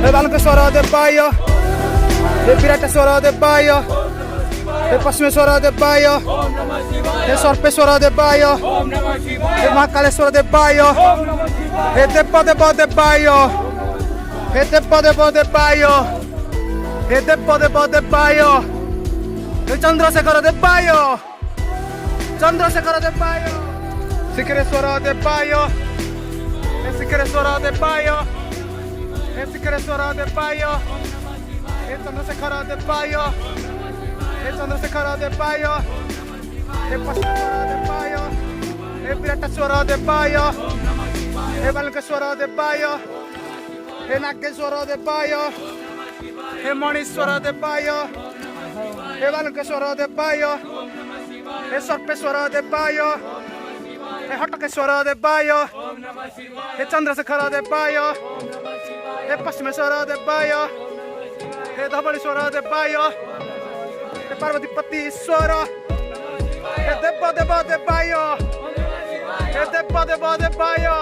e Valkeswara de Baio, e Pirateswara de Baio, e Pasmeswara de Baio, e Sorpeswara de Baio, e Makaleswara de Baio, e Debbo de Baio, e Debbo de Baio, e Debbo de Baio, e Chandrasekhara de Baio, Chandrasekhara de Baio, Sikreswara de Baio, e Sikreswara de Baio, e Sikreswara de Baio, e Chandrasekhara de Baio, e Chandrasekhara de Baio, e Pasmeswara de Baio, e Pirateswara de Baio, e Valkeswara de Baio, e Nageswara de Baio, e Maniswara de Baio, e Valkeswara de Baio, e Sorpeswara de Baio, e Hatakeswara de Baio, e Chandrasekhara de Baio, e Pasmeswara de Baio, e Dhabaliswara de Baio, e Parvatipati Swara, e Debbo de Baio, e Debbo de Baio.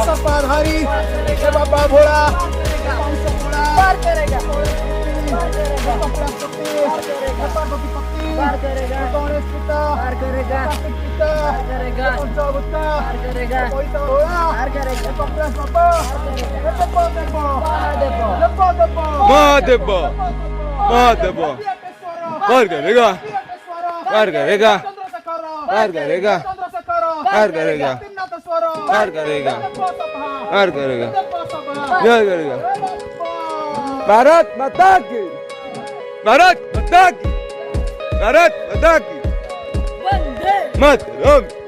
सत्ताधारी बाबा भोला पार करेगा, पार करेगा, कांग्रेस पिता पार करेगा, पार करेगा, पार करेगा, पार करेगा, कांग्रेस बाबा Debbo पार करेगा, पार करेगा, पार करेगा, पार करेगा, पार करेगा, पार करेगा, जय करेगा। भारत माता की, भारत माता की, भारत माता की, वंदे मातरम।